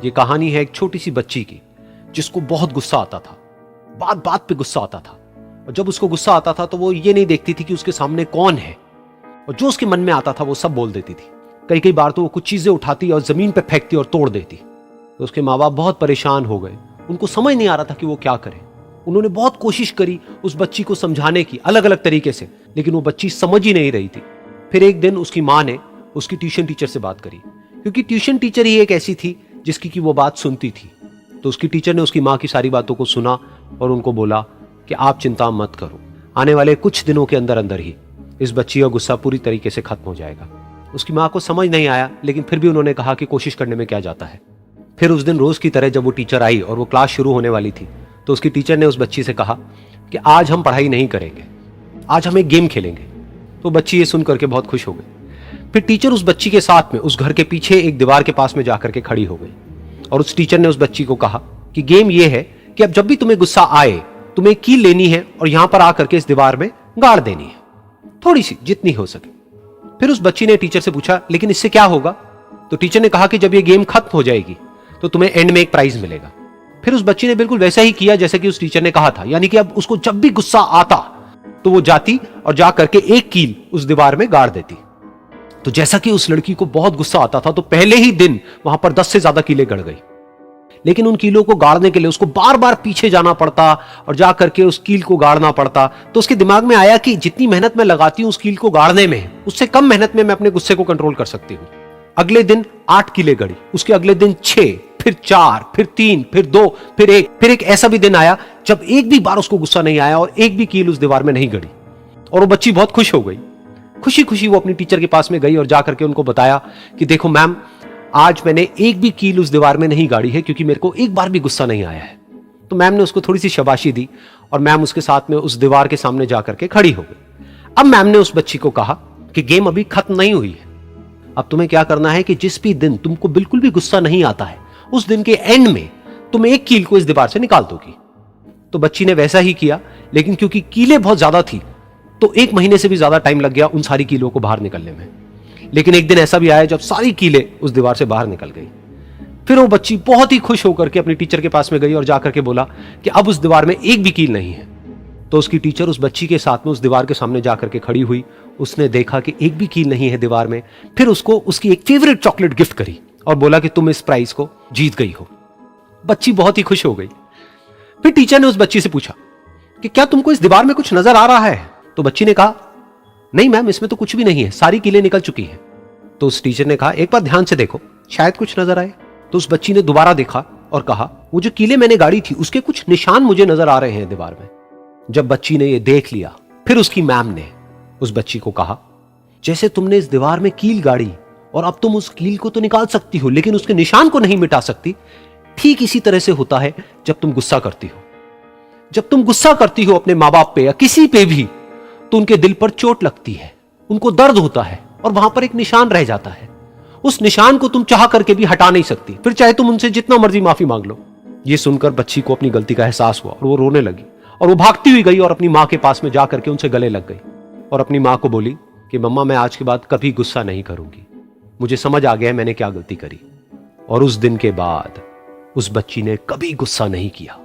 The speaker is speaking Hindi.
ये कहानी है एक छोटी सी बच्ची की जिसको बहुत गुस्सा आता था, बात बात पे गुस्सा आता था। और जब उसको गुस्सा आता था तो वो ये नहीं देखती थी कि उसके सामने कौन है, और जो उसके मन में आता था वो सब बोल देती थी। कई कई बार तो वो कुछ चीजें उठाती और जमीन पे फेंकती और तोड़ देती। तो उसके माँ बाप बहुत परेशान हो गए, उनको समझ नहीं आ रहा था कि वो क्या करें। उन्होंने बहुत कोशिश करी उस बच्ची को समझाने की अलग अलग तरीके से, लेकिन वो बच्ची समझ ही नहीं रही थी। फिर एक दिन उसकी माँ ने उसकी ट्यूशन टीचर से बात करी, क्योंकि ट्यूशन टीचर ही एक ऐसी थी जिसकी कि वो बात सुनती थी। तो उसकी टीचर ने उसकी माँ की सारी बातों को सुना और उनको बोला कि आप चिंता मत करो, आने वाले कुछ दिनों के अंदर अंदर ही इस बच्ची का गुस्सा पूरी तरीके से खत्म हो जाएगा। उसकी माँ को समझ नहीं आया, लेकिन फिर भी उन्होंने कहा कि कोशिश करने में क्या जाता है। फिर उस दिन रोज की तरह जब वो टीचर आई और वो क्लास शुरू होने वाली थी, तो उसकी टीचर ने उस बच्ची से कहा कि आज हम पढ़ाई नहीं करेंगे, आज हम एक गेम खेलेंगे। तो बच्ची ये सुन करके बहुत खुश हो गई। फिर टीचर उस बच्ची के साथ में उस घर के पीछे एक दीवार के पास में जाकर के खड़ी हो गई, और उस टीचर ने उस बच्ची को कहा कि गेम ये है कि अब जब भी तुम्हें गुस्सा आए, तुम्हें कील लेनी है और यहां पर आकर के इस दीवार में गाड़ देनी है, थोड़ी सी, जितनी हो सके। फिर उस बच्ची ने टीचर से पूछा, लेकिन इससे क्या होगा? तो टीचर ने कहा कि जब ये गेम खत्म हो जाएगी तो तुम्हें एंड में एक प्राइज मिलेगा। फिर उस बच्ची ने बिल्कुल वैसा ही किया जैसे कि उस टीचर ने कहा था, यानी कि अब उसको जब भी गुस्सा आता तो वो जाती और जा करके एक कील उस दीवार में गाड़ देती। तो जैसा कि उस लड़की को बहुत गुस्सा आता था, तो पहले ही दिन वहां पर 10 से ज्यादा कीलें गड़ गई। लेकिन उन कीलों को गाड़ने के लिए उसको बार बार पीछे जाना पड़ता और जा करके उस कील को गाड़ना पड़ता। तो उसके दिमाग में आया कि जितनी मेहनत मैं लगाती हूं उस कील को गाड़ने में, उससे कम मेहनत में मैं अपने गुस्से को कंट्रोल कर सकती हूं। अगले दिन 8 कीलें गड़ी, उसके अगले दिन 6, फिर 4, फिर 3, फिर 2, फिर 1। फिर एक ऐसा भी दिन आया जब एक भी बार उसको गुस्सा नहीं आया और एक भी कील उस दीवार में नहीं गड़ी, और वो बच्ची बहुत खुश हो गई। खुशी खुशी वो अपनी टीचर के पास में गई और जाकर के उनको बताया कि देखो मैम, आज मैंने एक भी कील उस दीवार में नहीं गाड़ी है, क्योंकि मेरे को एक बार भी गुस्सा नहीं आया है। तो मैम ने उसको थोड़ी सी शाबाशी दी और मैम उसके साथ में उस दीवार के सामने जाकर के खड़ी हो गई। अब मैम ने उस बच्ची को कहा कि गेम अभी खत्म नहीं हुई है, अब तुम्हें क्या करना है कि जिस भी दिन तुमको बिल्कुल भी गुस्सा नहीं आता है, उस दिन के एंड में तुम एक कील को इस दीवार से निकाल दोगी। तो बच्ची ने वैसा ही किया, लेकिन क्योंकि कीलें बहुत ज्यादा थी तो 1 महीने से भी ज्यादा टाइम लग गया उन सारी कीलों को बाहर निकलने में। लेकिन एक दिन ऐसा भी आया जब सारी कीलें उस दीवार से बाहर निकल गई। फिर वो बच्ची बहुत ही खुश होकर के अपनी टीचर के पास में गई और जाकर के बोला कि अब उस दीवार में एक भी कील नहीं है। तो उसकी टीचर उस बच्ची के साथ में उस दीवार के सामने जाकर के खड़ी हुई, उसने देखा कि एक भी कील नहीं है दीवार में। फिर उसको उसकी एक फेवरेट चॉकलेट गिफ्ट करी और बोला कि तुम इस प्राइज को जीत गई हो। बच्ची बहुत ही खुश हो गई। फिर टीचर ने उस बच्ची से पूछा कि क्या तुमको इस दीवार में कुछ नजर आ रहा है? तो बच्ची ने कहा, नहीं मैम, इसमें तो कुछ भी नहीं है, सारी कीलें निकल चुकी हैं। तो उस टीचर ने कहा, एक बार ध्यान से देखो, शायद कुछ नजर आए। तो उस बच्ची ने दोबारा देखा और कहा, वो जो कीलें मैंने गाड़ी थी उसके कुछ निशान मुझे नजर आ रहे हैं दीवार में। जब बच्ची ने ये देख लिया, फिर उसकी मैम ने उस बच्ची को कहा, जैसे तुमने इस दीवार में कील गाड़ी और अब तुम उस कील को तो निकाल सकती हो लेकिन उसके निशान को नहीं मिटा सकती, ठीक इसी तरह से होता है जब तुम गुस्सा करती हो। जब तुम गुस्सा करती हो अपने माँ बाप पे या किसी पे भी, तो उनके दिल पर चोट लगती है, उनको दर्द होता है और वहां पर एक निशान रह जाता है। उस निशान को तुम चाह करके भी हटा नहीं सकती, फिर चाहे तुम उनसे जितना मर्जी माफी मांग लो। ये सुनकर बच्ची को अपनी गलती का एहसास हुआ और वो रोने लगी, और वो भागती हुई गई और अपनी माँ के पास में जाकर के उनसे गले लग गई और अपनी माँ को बोली कि मम्मा, मैं आज के बाद कभी गुस्सा नहीं करूंगी, मुझे समझ आ गया है मैंने क्या गलती करी। और उस दिन के बाद उस बच्ची ने कभी गुस्सा नहीं किया।